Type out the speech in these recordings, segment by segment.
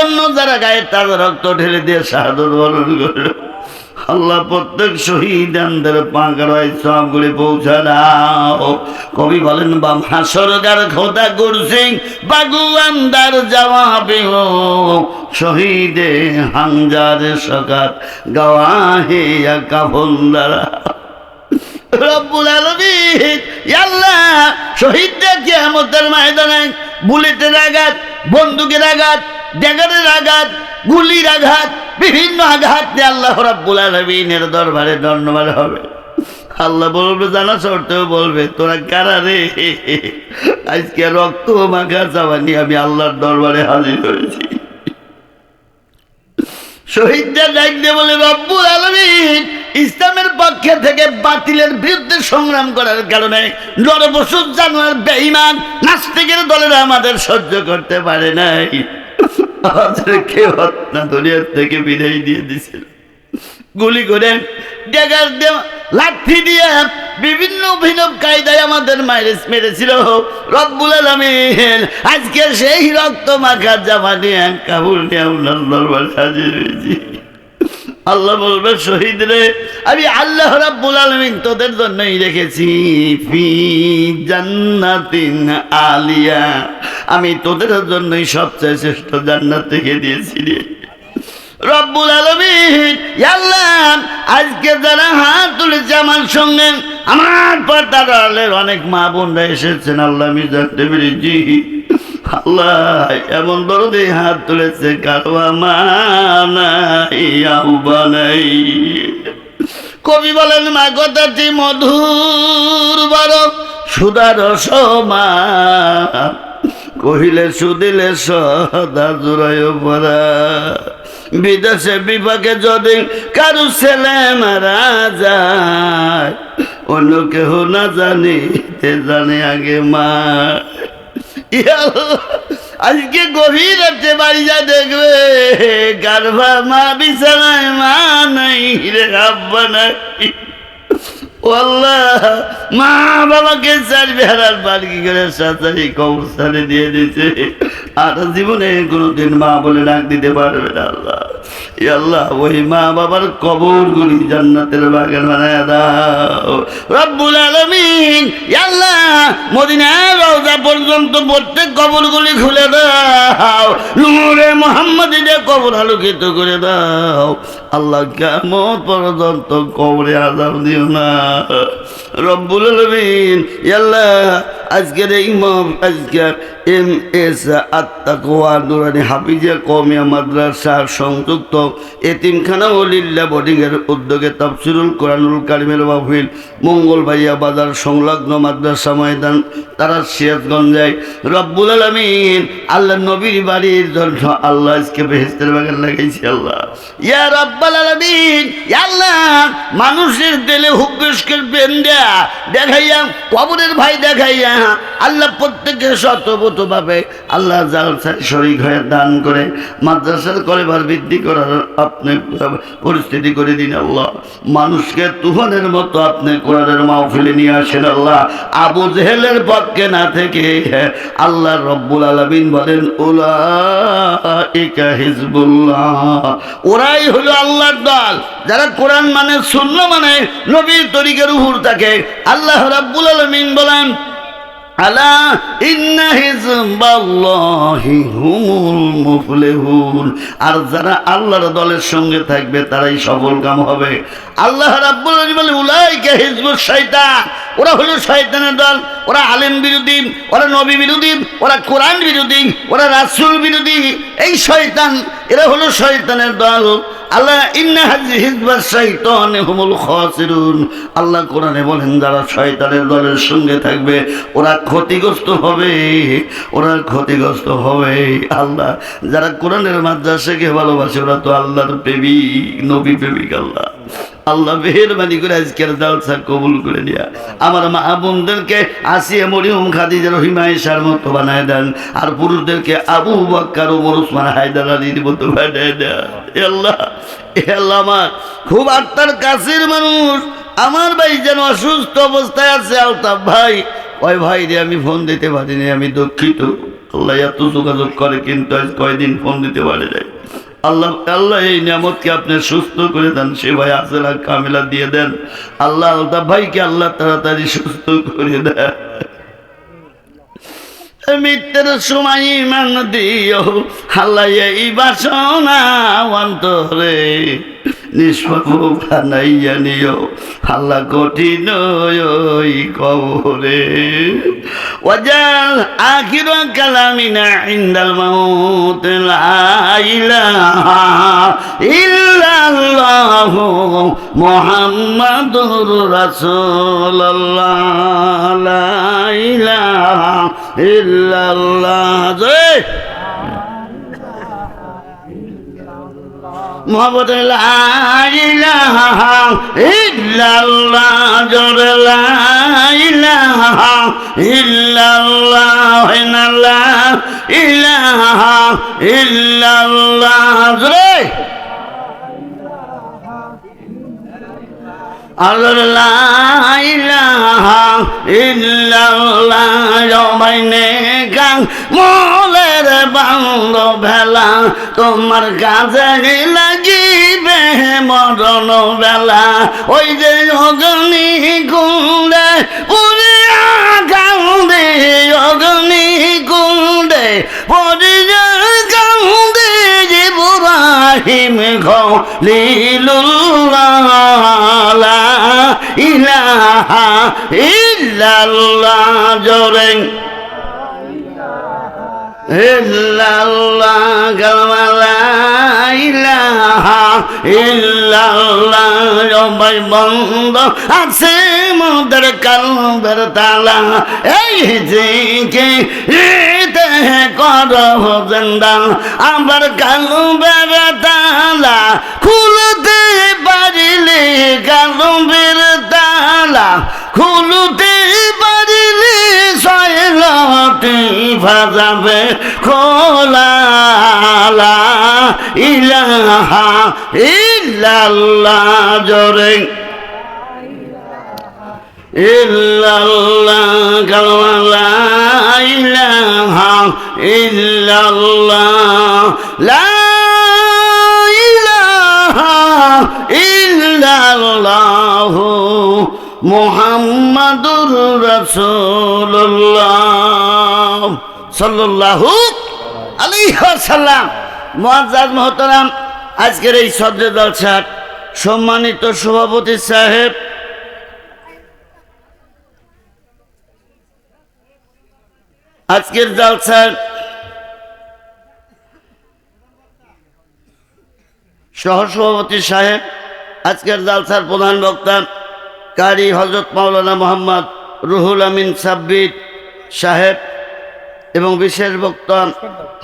জন্য যারা গায়ে তাজা রক্ত ঢেলে দিয়ে শাহাদত বরণ করল, আল্লাহ প্রত্যেক শহীদানদের পাঁকড়ায় সবগুলি পৌঁছা দাও। কবি বলেন বাম হাসরগার খোদা গুরসিং বাগু আন্দার জবাবে হো শহীদে হামজার সকাত গওয়াহে কাফনদারা। রব্বুল আলামিন আল্লাহ শহীদদের কিয়ামতের ময়দানে বুলেটের আঘাত, বন্দুকের আঘাত, ড্যাগারের আঘাত, গুলির আঘাত, বিভিন্ন আঘাত দিয়ে আল্লাহ রাব্বুল আলামিনের দরবারে ধন্যবাদ হবে। আল্লাহ বলবে, জানা সত্ত্বেও বলবে, তোরা কারা রে? আজকে রক্ত মাখা চাওয়ানি আমি আল্লাহর দরবারে হাজির হয়েছি। শহীদদের ডাক দিয়ে বলে, রব্বুল আলামিন ইসলামের পক্ষে থেকে বাতিলের বিরুদ্ধে সংগ্রাম করার কারণে নরপশুর জানোয়ার বেঈমান নাস্তিকের দলেরা আমাদের সহ্য করতে পারে নাই, আমাদেরকে হত্যা দুনিয়ার থেকে বিদায় দিয়ে দিছিল। গুলি করে, ড্যাগার দিয়ে, লাঠি দিয়ে, বিভিন্ন অভিনব কায়দায় আমাদের মেরেছিল। রব্বুল আলামিন আজকে সেই রক্ত মাখা জামা নিয়ে কাবুল নিয়ে উনার দরবারে হাজির হয়েছি। আল্লাহ বলবে, শহীদ রে, আমি আল্লাহ রাব্বুল আলামিন তোদের জন্যই রেখেছি ফি জান্নাতিন আলিয়া, আমি তোদের জন্যই সবচেয়ে শ্রেষ্ঠ জান্নাত থেকে দিয়েছি রে। রব্বুল আলামিন আল্লাহ আজকে যারা হাত তুলেছে আমার সঙ্গে, আমার পর্দার আড়ালের অনেক মা বোনরা এসেছেন, আল্লাহ আমি জানতে পেরেছি আল্লাহ এমন দরদে হাত তুলেছে কারো মা নাই, আব্বা নাই। কবি বলেন, মা কথাটি মধুর বড় সুধার সমা, কহিলে সুদিলে সদা জুড়ায় পড়া, বিদেশে বিপাকে যদি কারু ছেলে মারা যায়, অন্য কেহ না জানিতে জানে আগে মা। আজকে গভীর রাতে বাড়ি যা দেখবে গার্ভা মা বিছানায়, মা নাই রে, আব্বা নাই। ও আল্লাহ, মা বাবাকে চার বেহারার বাড়ি করে সাঁতারি কবরস্থানে দিয়ে দিয়েছে, আর জীবনে কোনোদিন মা বলে ডাক দিতে পারবে না। আল্লাহ আল্লাহ ওই মা বাবার কবরগুলি জান্নাতের বাগান বানায় দাও রব্বুল আলামিন। আল্লাহ মদিনার রওজা পর্যন্ত প্রত্যেক কবরগুলি খুলে দাও, নূরে মুহাম্মদীতে কবর আলোকিত করে দাও। আল্লাহ কিয়ামত পর্যন্ত কবরে আযাব দিও না রব্বুল আলামিন। আল্লাহ আজকের এই আজকের MS আত্তাকওয়া নুরানি হাফিজিয়া কওমিয়া মাদ্রাসার সংযুক্ত এতিমখানা ও লিল্লা বোর্ডিংয়ের উদ্যোগে তাফসিরুল কোরআনুল কারিমের মাহফিল মঙ্গলবাড়িয়া বাজার সংলগ্ন মাদ্রাসা ময়দান তারা সিরাজগঞ্জে রব্বুল আলামিন আল্লাহ নবীর বাড়ির জন্য আল্লাহ আজকে বেহেশতের বাগান লাগাইছে। আল্লাহ ইয়া রব্বুল আলামিন, আল্লাহ মানুষের দিলে হুব্বেশকে বেন্দা দেখাইয়া কবরের ভাই দেখাইয়া আল্লাহ প্রত্যেককে শতভাবে আল্লাহ জালসায় শরীক হয়ে দান করে মাদ্রাসার কলেবার বৃদ্ধি করার আপনি পরিস্থিতি করে দিন। আল্লাহ মানুষকে তুফানের মতো আপনি কোরআনের মাহফিলে নিয়ে আসেন। আল্লাহ আবু জেহেলের পক্ষে না থেকে আল্লাহ রব্বুল আলামিন বলেন উলাইকা হিজবুল্লাহ, ওরাই হলো আল্লাহর দল যারা কোরআন মানে সুন্নাহ মানে নবীর তরিকার উপর থাকে। আল্লাহ রাব্বুল আলামিন বলেন আলা ইন্না হিজবাল্লাহি হুমুল মুফলিহুন, আর যারা আল্লাহর দলের সঙ্গে থাকবে তারাই সফল কাম হবে। আল্লাহ রাব্বুল আলামিন বলে উলাইকা হিজবুশ শয়তান, ওরা হলো শয়তানের দল, ওরা আলেম বিরোধী, ওরা নবী বিরোধী, ওরা কোরআন বিরোধী, ওরা রাসূল বিরোধী। এই শয়তান এরা হলো শয়তানের দল। আল্লাহ ইন্না হিজবাশ শাইতানি হুমুল খাসিরুন, আল্লাহ কোরআনে বলেন যারা শয়তানের দলের সঙ্গে থাকবে ওরা ক্ষতিগ্রস্ত হবে, ওরা ক্ষতিগ্রস্ত হবে। আল্লাহ যারা কোরআনের মাদ্রাসাকে ভালোবাসে ওরা তো আল্লাহর প্রেমিক, নবী প্রেমিক। আল্লাহ আল্লাহ মেহেরবানি করে আজকের জালসা কবুল করে নিয়া আমার মা বোনদেরকে আসিয়া মরিয়ম খাদিজা রহিমা আয়েশার মতো বানায় দেন, আর পুরুষদেরকে আবু বকর ওমর ওসমান হায়দার আলীর মতো বানায় দেন। আল্লাহ আল্লাহ আমার খুব আত্মার কাছের মানুষ আমার ভাই যেন অসুস্থ অবস্থায় আছে, আলতাফ ভাই, ওই ভাই রে আমি ফোন দিতে পারিনি, আমি দুঃখিত। আল্লাহ এত যোগাযোগ করে কিন্তু আজ কয়দিন ফোন দিতে পারে নাই। আল্লাহ আল্লাহ এই নিয়ামতকে আপনি সুস্থ করে দেন, সে ভাই আসেলা কামিলা দিয়ে দেন। আল্লাহ আলতাফ ভাইকে আল্লাহ তাড়াতাড়ি সুস্থ করে দেন। মৃত্যুর সময় ইমান দিও আল্লাহ এই বাসনা অন্তরে নিষ্পাপ বানাইয়া নিও আল্লাহ কঠিন ওই কবরে। ওয়াজাল আখির কালামিনা ইনদাল মাউত লা ইলাহা ইল্লাল্লাহ মুহাম্মাদুর রাসূলুল্লাহ লা ইলাহা ইল্লাল্লাহ মুহাম্মদ লা ইলাহা ইল্লাল্লাহ জোরে লা ইলাহা ইল্লাল্লাহ লা ইলাহা ইল্লাল্লাহ জোরে আল্লাহ ইলাহা ইল্লাল্লাহ জমাইনে গান মোলের বাংল ভেলা তোমার কাছে লাগিবে মরণ বেলা। ওই যে অগ্নি কুণ্ডে পুরিয়া কান্দে অগ্নি কুণ্ডে পুরিয়া কান্দে যে ইব্রাহিম খলিলুল্লাহ লা ইলাহা ইল্লাল্লাহ জোরে ইল্লাল্লাহ কালমা লা ইলাহা ইল্লাল্লাহ জবাই বন্ধ আছে মোদের কলবের তালা এই জিকে রিতে করহ জিন্দা আমার কলবের তালা খুলতে পারিলে কলবের তালা খুলতে পারিলে সয়লাটি ভাজাবে খোলা লা ইলাহা ইল্লাল্লাহ জোরে ইল্লাল্লাহ কালমা লা ইলাহা ইল্লাল্লাহ লা ইলাহা ইল্লাল্লাহ মুহাম্মাদুর রাসূলুল্লাহ সাল্লাল্লাহু আলাইহি ওয়াসাল্লাম। মুআজ্জাজ মুহতারাম, আজকের এই সদরে জলসার সম্মানিত সভাপতি সাহেব, আজকের জলসার সহসভাপতি সাহেব, আজকের জলসার প্রধান বক্তা কারি হযরত মাওলানা মোহাম্মদ রুহুল আমিন সাব্বির সাহেব এবং বিশেষ বক্তা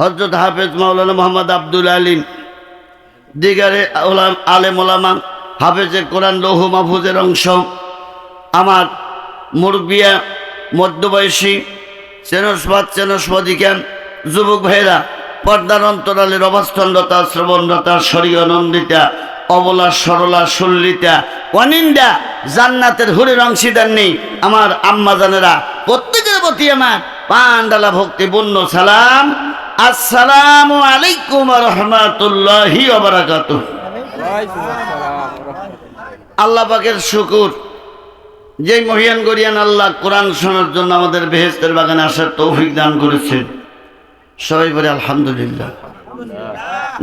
হযরত হাফেজ মাওলানা মোহাম্মদ আব্দুল আলিম, দিগারে আলেম ওলামা, হাফেজে কোরআন লৌহ মাহফুজের অংশ, আমার মুরব্বিয়া মধ্যবয়সী চেনস্বাদিকা যুবক ভাইরা, পর্দার অন্তরালের অবস্থানরতা শ্রবণরতা শরীয় নন্দিতা অবলা সরলা সল্লিতা অনিন্দা জান্নাতের হুরের অংশীদার নেই আমার আম্মা জানেরা, প্রত্যেকের প্রতি আমার পান্ডালা ভক্তিপূর্ণ সালাম। আসসালামু আলাইকুম ওয়া রাহমাতুল্লাহি ওয়া বারাকাতুহু। আল্লাহ পাকের শুকর, যে মহিয়ান গরিয়ান আল্লাহ কোরআন শোনার জন্য আমাদের বেহেশতের বাগানে আসার তৌফিক দান করেছেন। সবাই বলে আলহামদুলিল্লাহ।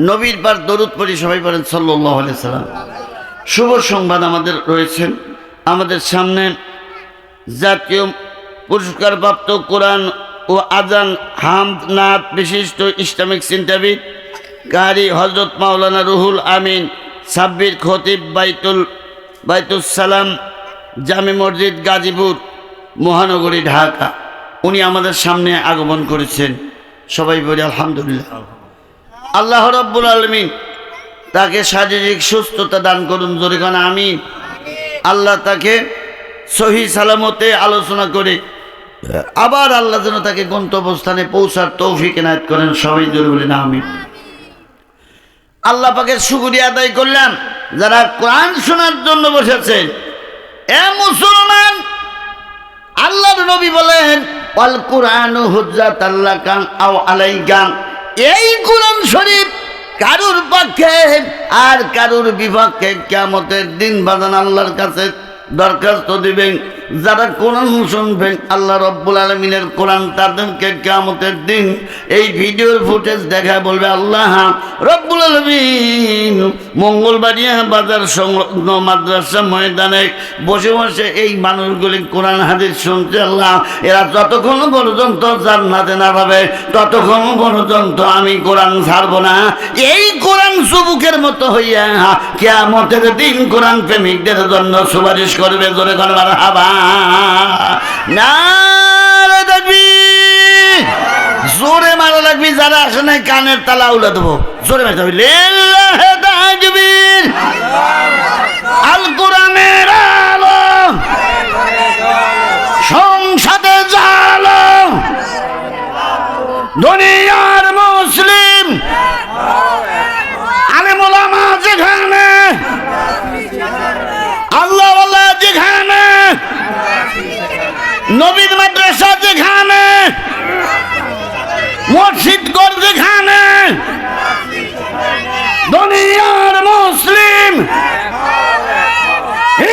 নবীর পার দরুদ পড়ি, সবাই বলেন সাল্লাল্লাহু আলাইহি সাল্লাম। শুভ সংবাদ আমাদের রয়েছেন। আমাদের সামনে জাতীয় পুরস্কারপ্রাপ্ত কোরআন ও আজান হামদ নাত বিশিষ্ট ইসলামিক চিন্তাবিদ কারি হযরত মাওলানা রুহুল আমিন সাব্বির খতিব বাইতুস সালাম জামে মসজিদ গাজীপুর মহানগরী ঢাকা, উনি আমাদের সামনে আগমন করেছেন। সবাই বলি আলহামদুলিল্লাহ। আল্লাহ রাব্বুল আলামিন তাকে শারীরিক সুস্থতা দান করুন, জোরে কান আমিন। আল্লাহ তাকে সহি সালামতে আলোচনা করে আবার আল্লাহ যেন তাকে গন্তব্যস্থানে পৌঁছার তৌফিক এনায়েত করেন। সবাই জোরে বলি না আমিন। আল্লাহ পাকের শুকরিয়া আদায় করলাম যারা কোরআন শোনার জন্য বসেছেন। এ মুসলমান, আল্লাহর নবী বলেন ওয়াল কুরআনু হুজ্জাতাল লাকা আও আলাইকা। এই কোরআন শরীফ কারুর পক্ষে আর কারুর বিপক্ষে কিয়ামতের দিন বাজান আল্লাহর কাছে দরখাস্ত দিবেন। যারা কোরআন শুনবেন আল্লাহ রব্বুল আলামিনের কোরআন তাদেরকে কিয়ামতের দিন এই ভিডিওর ফুটেজ দেখা বলবে, আল্লাহ রব্বুল আলামিন মঙ্গলবাড়িয়া বাজার সংলগ্ন মাদ্রাসা ময়দানে বসে বসে এই মানুষগুলি কোরআন হাদিস শুনছে, আল্লাহ এরা যতক্ষণ পর্যন্ত জান্নাতে না পাবে ততক্ষণ পর্যন্ত আমি কোরআন ছাড়বো না। এই কোরআন চুবুকের মতো হইয়া কিয়ামতের দিন কোরআন প্রেমিকদের জন্য সুপারিশ করবে। জোরে করে মারহাবা। নারে তাকবীর। জোরে মারা লাগবি, যারা আসে নাই কানের তালা উলা দেবো। জোরে মারতে হবে লিল্লাহি তাকবীর। আল কোরআনের আলো সংসদে জালো, দুনিয়ার মুসলিম আলেম ওলামা যেখানে, আল্লাহ ওয়ালা যেখানে, নবীর মাদ্রাসা যেখানে, মসজিদ ঘর যেখানে, দুনিয়ার মুসলিম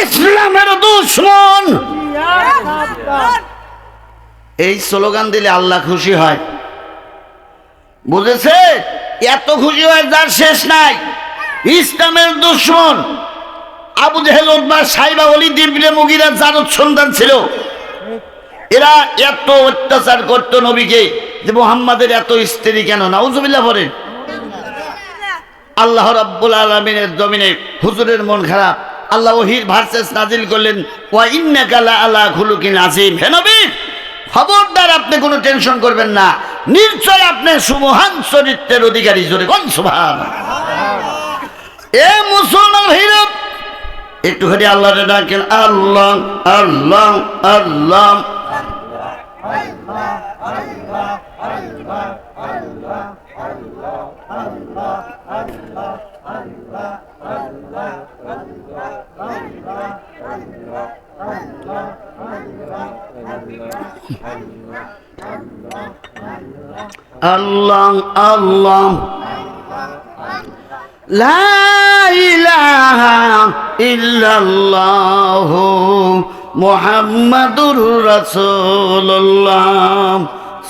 ইসলামের দুশমন এই স্লোগান দিলে আল্লাহ খুশি হয়। বুঝেছে? এত খুশি হয় যার শেষ নাই। ইসলামের দুশমন আবু জেহেল, উতবা, সাইবা, ওলীদ ইবনে মুগীরা জারদ সন্তান ছিল। এরা এত অত্যাচার করতো নবীকে যে মুহাম্মাদের এত স্ত্রী কেন? নাউজুবিল্লাহ বলেন। আল্লাহ রাব্বুল আলামিনের জমিনে হুজুরের মন খারাপ। আল্লাহ ওহীর ভার্সেস নাজিল করলেন, ওয়া ইন্নাকা লা আলা খুলুকিন আযীম। হে নবী, খবরদার আপনি কোনো টেনশন করবেন না, নিশ্চয় আপনি সুমহান চরিত্রের অধিকারী। জোরে কোন সুবহানাল্লাহ। এ মুসলমান ভাইরা, একটুখানি আল্লাহরে ডাকেন, আল্লাহ আল্লাহ আল্লাহ। আল্লাহ আল্লাহ লা ইলাহা ইল্লাল্লাহ মুহাম্মাদুর রাসূলুল্লাহ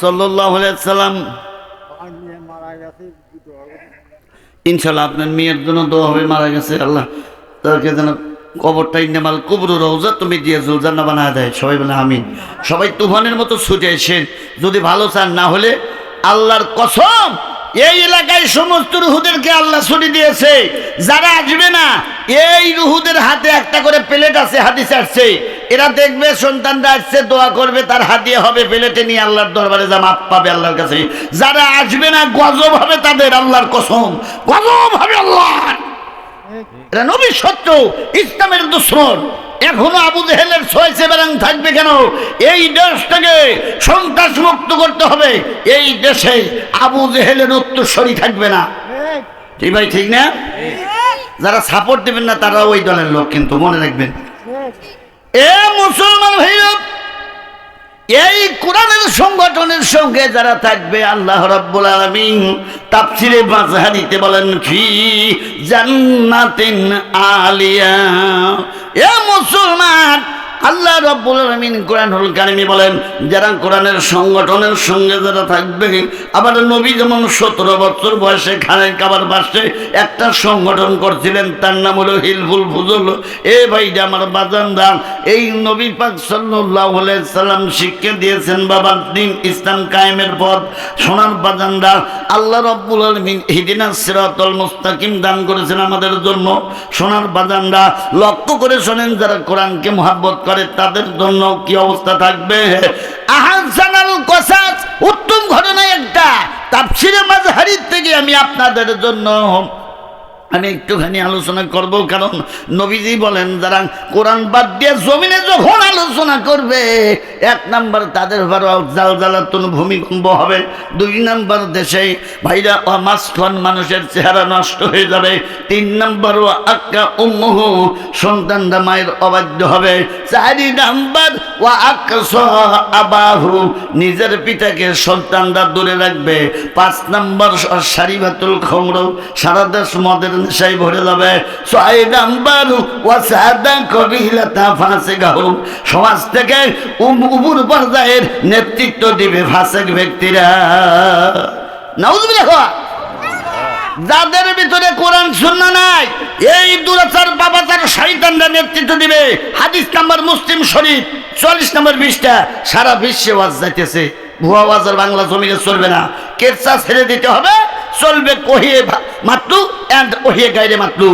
সাল্লাল্লাহু আলাইহি সাল্লাম। ইনশাআল্লাহ আপনার মেয়ের জন্য দোয়া হবে, মারা গেছে, আল্লাহ তাকে যেন কবরটা ইন্নামাল কুবরু রওজা তুমি দিয়ে জান্নাত বানায় দেয়। সবাই বলে আমিন। সবাই তুফানের মতো ছুটে এসেন যদি ভালো চান, না হলে আল্লাহর কসম এই এলাকায় সমস্ত রুহুদেরকে আল্লাহ ছুটি দিয়েছে। যারা আসবে না, এই রুহুদের হাতে একটা করে প্লেট আছে, হাদিস আসছে, এরা দেখবে সন্তানরা আসছে, দোয়া করবে, তার হাদিয়া হবে, প্লেটে নিয়ে আল্লাহর দরবারে যা মাপ পাবে আল্লাহর কাছে। যারা আসবে না গজব হবে তাদের, আল্লাহর কসম গজব হবে আল্লাহ। এরা নবীর শত্রু, ইসলামের দুশমন। এখনো আবু জেহেলের ছয়ছে বেরাং থাকবে কেন? এই দেশটাকে সন্ত্রাস মুক্ত করতে হবে। এই দেশে আবু জেহেলের উত্তরসূরি থাকবে না। ঠিক ভাই, ঠিক না? যারা সাপোর্ট দেবেন না তারা ওই দলের লোক, কিন্তু মনে রাখবেন। এ মুসলমান ভাইরা, এই কোরআনের সংগঠনের সঙ্গে যারা থাকবে, আল্লাহ রাব্বুল আলামিন তাফসীরে মাযহারিতে বলেন, ফি জান্নাতিন আলিয়া। এ মুসলমান, আল্লাহ রাব্বুল আলামিন কোরআনুল কারীমে বলেন, যারা কোরআনের সংগঠনের সঙ্গে যারা থাকবে। আবার নবী যেমন 17 বছর বয়সে খানায় কাবার পাশে একটা সংগঠন করছিলেন, তার নাম হলো হিলফুল ফুজুল। এ ভাইটা আমার বাজানদা, এই নবী পাক সাল্লাল্লাহু আলাইহি সাল্লাম শিক্ষা দিয়েছেন বাবার দিন ইসলাম কায়েমের পথ। সোনার বাজানদা, আল্লাহ রাব্বুল আলামিন ইহদিনাস সিরাতাল মুস্তাকিম দান করেছেন আমাদের জন্য। সোনার বাজানদা, লক্ষ্য করে শোনেন, যারা কোরআনকে মুহাব্বত করে তাদের জন্য কি অবস্থা থাকবে। আহসানুল কসাস, উত্তম ঘটনা একটা তাফসীরে মাযহারি থেকে আমি আপনাদের জন্য আমি একটুখানি আলোচনা করব, কারণ নবীজি বলেন যারা কোরআন বাদ দিয়ে জমিনে যখন আলোচনা করবে, 1 নাম্বার তাদের উপর জালজালাতুন ভূমিকম্প হবে, 2 নাম্বার দেশে ভাইরা মাঝখান মানুষের চেহারা নষ্ট হয়ে যাবে, 3 নাম্বার ও আক্কা উম্মুহু সন্তানরা মায়ের অবাধ্য হবে, 4 নাম্বার ও আক্কা আবাহু নিজের পিতাকে সন্তানরা দূরে রাখবে, 5 নাম্বার শারিবাতুল খমর সারা দেশ মদের নেশায় ভরে যাবে, 6 নাম্বার ওয়াসাদা কবিলাতা ফাসিকাহু সমাজ থেকে উপর পর্যায়ের নেতৃত্ব দিবে ফাসিক ব্যক্তিরা। নাউজুবিল্লাহ। যাদের ভিতরে কোরআন সুন্নাহ নাই, এই দুরাচার বাবাচার শয়তানরা নেতৃত্ব দিবে। হাদিস নাম্বার মুসলিম শরীফ 40 নম্বর পৃষ্ঠা। সারা বিশ্বে ওয়াজ যাইতেছে, ভুয়া ওয়াজের বাংলা জমিনে চলবে না, কেরচা ছেড়ে দিতে হবে, চলবে কহিয়ে মাতলু এন্ড ওহিয়ে গাইরে মাতলু।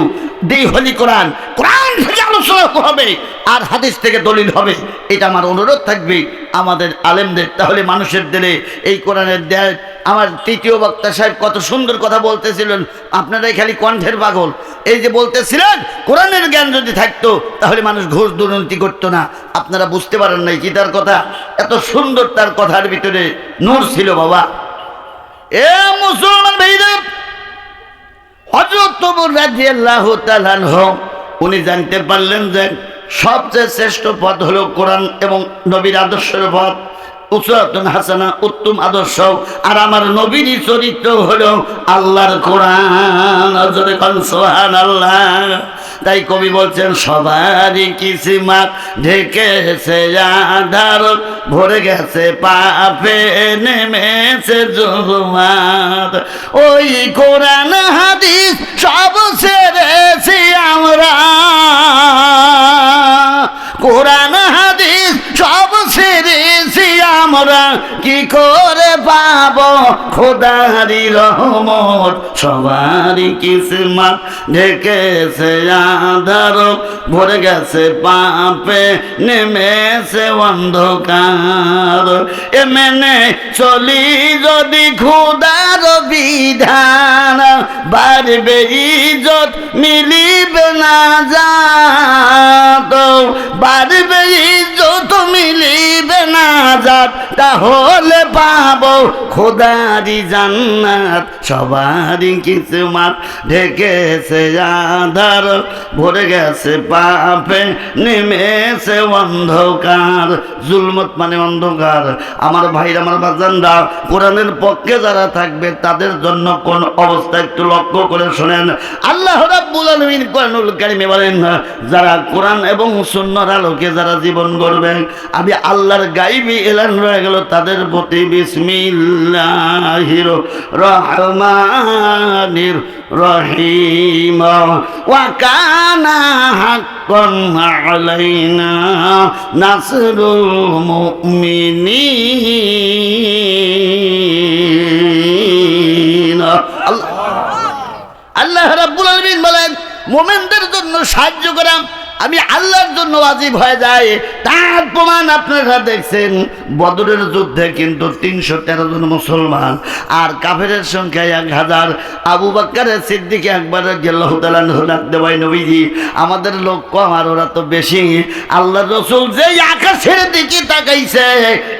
দেই হলি কোরআন, কোরআন থেকে আলোচনা হবে আর হাদিস থেকে দলিল হবে। এটা আমার অনুরোধ থাকবে আমাদের আলেমদের। তাহলে মানুষের দিলে এই কোরআনের দেয়। আমার তৃতীয় বক্তা সাহেব কত সুন্দর কথা বলতেছিলেন, আপনারাই খালি কণ্ঠের পাগল। এই যে বলতেছিলেন কোরআনের জ্ঞান যদি থাকতো তাহলে মানুষ ঘুষ দুর্নীতি করতো না। আপনারা বুঝতে পারেন নাই কি তার কথা, এত সুন্দর তার কথার ভিতরে নূর ছিল বাবা। এ মুসলমান ভাইদের, হযরত ওমর রাদিয়াল্লাহু তাআলা আনহু উনি জানতে পারলেন যে সবচেয়ে শ্রেষ্ঠ পথ হলো কোরআন এবং নবীর আদর্শের পথ, উসওয়াতুন হাসানা উত্তম আদর্শ, আর আমার নবীর চরিত্র হলো আল্লাহর কোরআন। জোরে কোন সুবহানাল্লাহ। তাই কবি বলছেন সবারই কিসিমাত ঢেকেছে আধার, ভরে গেছে পাপে নেমেছে জুলুমাত, ওই কোরআন হাদিস সব ছেড়েছি আমরা, কোরআন হাদিস সব ছেড়েছি আমরা, কি করে পাবো খোদারি রহমত। সবারই কিসমাত ঢেকেছে আধার, ভরে গেছে পাপে নেমেছে অন্ধকার, এ মেনে চলি যদি খোদার বিধান, বাড়বে ইজ্জত মিলিবে না জাত, বাড়বে ইজ্জত মিলিবে না জাত, তাহলে পাবো খোদারি জান্নাত। সবারই কিসমাত ঢেকেছে আধার, ভরে গেছে পাপে নেমেছে অন্ধকার। জুলমত মানে অন্ধকার। আমার ভাইরা, আমার বাজানরা, কোরআনের পক্ষে যারা থাকবে তাদের জন্য কোন অবস্থা একটু লক্ষ্য করে শোনেন। আল্লাহ রাব্বুল আলামিন কোরআনুল কারীমে বলেন, যারা কোরআন এবং সুন্নাহর আলোকে যারা জীবন গড়বে, আমি আল্লাহর গায়বী এলান হয়ে গেল তাদের প্রতি বিসমিল্লাহির রহমানির রহিম, ওয়া কানা হাক্কান আলাইনা নাসরুল মুমিনিন। আল্লাহ রাব্বুল আলামিন বলেন, মুমিনদের জন্য সাহায্য করা আমি আল্লাহর জন্য ওয়াজিব হয়ে যায়। তার প্রমাণ আপনারা দেখছেন, বদরের যুদ্ধে কিন্তু 313 জন মুসলমান আর কাফেরের সংখ্যা 1000। আবু বকর সিদ্দিক আকবর রাদিয়াল্লাহু তাআলা ডাকতে ভাই নবীজি, আমাদের লোক কম আর ওরা তো বেশি। আল্লাহর রাসূল যে আকাশের দিকে তাকাইছে,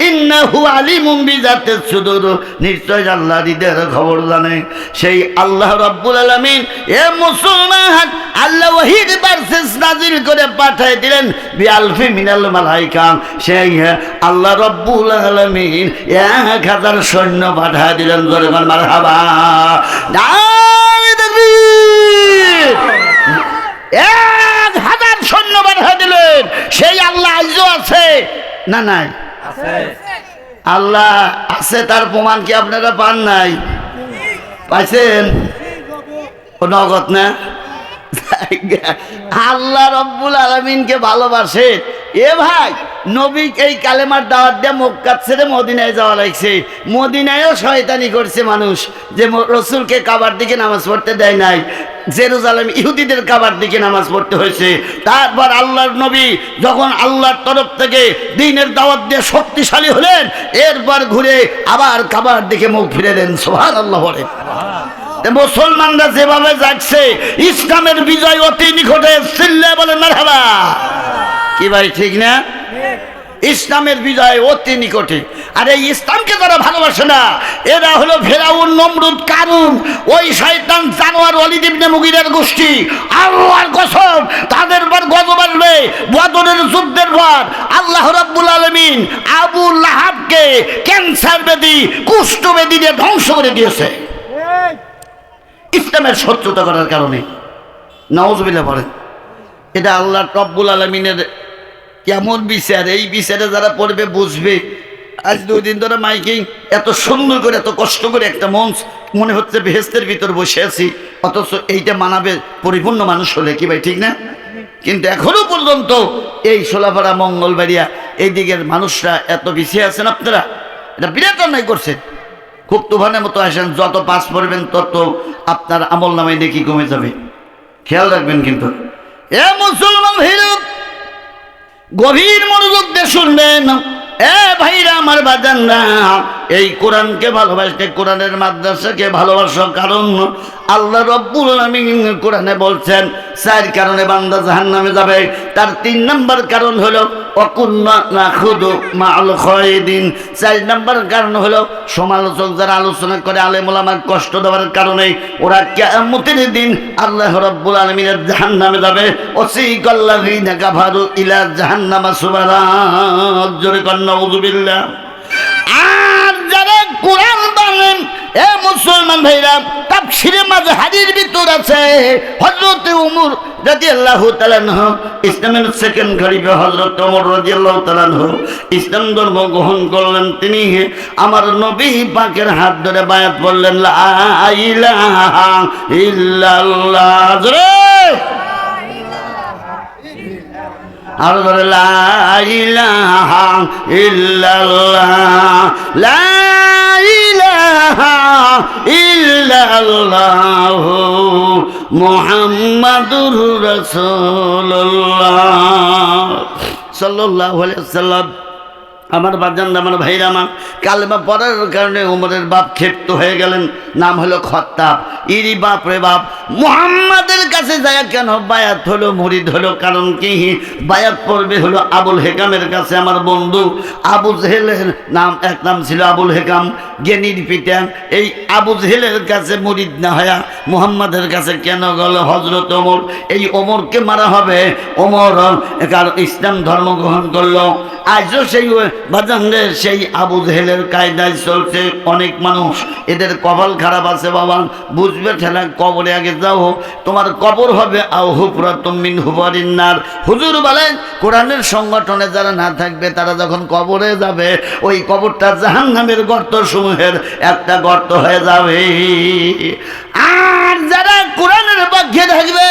ইন্নাহু আলিমুম বিযাতিস সুদূর, নিশ্চয় আল্লাহ হৃদয়ের খবর জানে। সেই আল্লাহ রাব্বুল আলামিন এ মুসলমান আল্লাহ ওয়াহিদ ভার্সেস নাজিল করে পাঠিয়ে দিলেন বিআলফি মিনাল মালাইকা। সেই আল্লাহ রাব্বুল আলামিন 1000 সৈন্য পাঠিয়ে দিলেন। জোরে বল মারহাবা। 1000 সৈন্য পাঠিয়ে দিলেন। সেই আল্লাহ আজও আছে না? নাই আছে। আল্লাহ আছে, তার প্রমাণ কি আপনারা পান নাই? পাইছেন? নগদ না? আল্লাহ রব্বুল আলামিনকে ভালোবাসে। এ ভাই, নবী এই কালেমার দাওয়াত দিয়ে মক্কা ছেড়ে মদিনায় যাওয়া লাগছে। মদিনায়ও শয়তানি করছে মানুষ, যে রসুলকে কাবার দিকে নামাজ পড়তে দেয় নাই। জেরুজালেম ইহুদিদের কাবার দিকে নামাজ পড়তে হয়েছে। তারপর আল্লাহর নবী যখন আল্লাহর তরফ থেকে দ্বীনের দাওয়াত দিয়ে শক্তিশালী হলেন, এরপর ঘুরে আবার কাবার দিকে মুখ ফিরে দেন। সুবহানাল্লাহ বলে। মুসলমানরা যেভাবে যাচ্ছে ইসলামের বিজয় অতি নিকটে, চিল্লায় বলেন মারহাবা। কি ভাই ঠিক না? ইসলামের বিজয় অতি নিকটে। আর এই ইসলামকে যারা ভালোবাসে না এরা হলো ফেরাউন, নমরুদ, কারুন, ওই শয়তান জানোয়ার ওয়ালিদ ইবনে মুগীরার গোষ্ঠী। আল্লাহর কসম তাদের পর গজব আসবে। বদরের যুদ্ধের পর আল্লাহ রাব্বুল আলামিন আবু লাহাবকে ক্যান্সার ব্যাধি, কুষ্ঠ ব্যাধি দিয়ে ধ্বংস করে দিয়েছে ইসলামের শত্রুতা করার কারণে। নাউজুবিল্লাহ পড়েন। এটা আল্লাহ রাব্বুল আলামিনের কেমন বিচার, এই বিচারে যারা পড়বে বুঝবে। আজ 2 দিন ধরে মাইকিং এত সুন্দর করে, এত কষ্ট করে একটা মঞ্চ, মনে হচ্ছে বেহেশতের ভিতর বসে আছি, অথচ এইটা মানাবে পরিপূর্ণ মানুষ হলে। কি ভাই ঠিক না? কিন্তু এখনো পর্যন্ত এই সোলাপাড়া, মঙ্গলবাড়িয়া এই দিকের মানুষরা এত পিছিয়ে আছেন। আপনারা এটা বিরাট অন্যায় করছেন। খুব তুফানের মতো আসেন, যত পাস পড়বেন তত আপনার আমল নামায় দেখি কমে যাবে। খেয়াল রাখবেন কিন্তু। এ মুসলমান ভাইরা গভীর মনোযোগ দিয়ে শুনবেন। এ ভাইরা আমার বাজানরা, এই কোরআনকে ভালোবাসতে, কোরআনের মাদ্রাসাকে ভালোবাসো। কারণ আল্লাহ রাব্বুল আলামিন কোরআনে বলছেন 4 কারণে বান্দা জাহান্নামে যাবে। তার 3 নম্বর কারণ হলো ওয়াকুন্না নাখুদু মাআল খায়দিন। 4 নম্বর কারণ হলো সমালোচক যারা আলোচনা করে, আলেম ওলামার কষ্ট দেওয়ার কারণে ওরা কিয়ামতের দিন আল্লাহ রাব্বুল আলামিনের জাহান্নামে যাবে। ওয়াসিকাল্লাযীনা কাফারু ইলা জাহান্নামা সুবারা। জোরে কন্না নাউযুবিল্লাহ। আর যারা কোরআন বলেন, এ মুসলমান ভাইরা, তাফসীরে মাযহারির ভিতর আছে হযরত ওমর রাদিয়াল্লাহু তাআলা আনহু, ইসলামের সেকেন্ড খলিফা হযরত ওমর রাদিয়াল্লাহু তাআলা আনহু ইসলাম ধর্ম গ্রহণ করলেন। তিনি আমার নবী পাকের হাত ধরে বায়াত করলেন, লা ইলাহা ইল্লাল্লাহ। আর ধরে লা ইলাহা ইল্লাল্লাহ, লা ইলাহা ইল্লাল্লাহ মুহাম্মাদুর রাসূলুল্লাহ সাল্লাল্লাহু আলাইহি ওয়াসাল্লাম। আমার বাজান, আমার ভাইরা, আমার কালেমা পড়ার কারণে ওমরের বাপ ক্ষিপ্ত হয়ে গেলেন। নাম হলো খত্তাব। ইরি বাপ রে বাপ, মুহাম্মাদের কাছে যায় কেন বায়াত হলো, মুরিদ হলো? কারণ কি? বায়াত পড়বে হলো আবুল হেকামের কাছে। আমার বন্ধু আবু জেহেলের নাম, এক নাম ছিল আবুল হেকাম, জ্ঞানীর পিতা। এই আবু জেহেলের কাছে মুরিদ না হয়া মুহাম্মাদের কাছে কেন গেল হযরত ওমর? এই ওমরকে মারা হবে। ওমর কারণ ইসলাম ধর্ম গ্রহণ করলো। আজও সেই বাজানদের সেই আবু জেহেলের কায়দায় চলছে অনেক মানুষ। এদের কপাল খারাপ আছে বাবা, বুঝবে ঠেলা। কবরে আগে যাও, তোমার কবর হবে আও হুফরাতুম মিন হুফারিন নার। হুজুর বলেন কোরআনের সংগঠনে যারা না থাকবে তারা যখন কবরে যাবে, ওই কবরটা জাহান্নামের গর্ত সমূহের একটা গর্ত হয়ে যাবে। আর যারা কোরআনের পক্ষে থাকবে,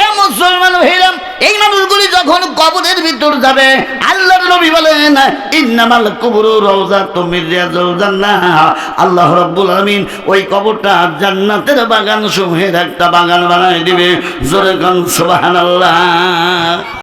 এ মুসলমান ভাইরা, এই মানুষগুলি যখন কবরের ভিতর যাবে, আল্লাহর নবী বলেন ইন্নামাল কুবুরু রাউযাতুম মির রিয়াজিল জান্নাহ। আল্লাহ রাব্বুল আলামিন ওই কবরটা জান্নাতের বাগান সমূহের একটা বাগান বানায় দিবে। জোরে গান সুবহানাল্লাহ।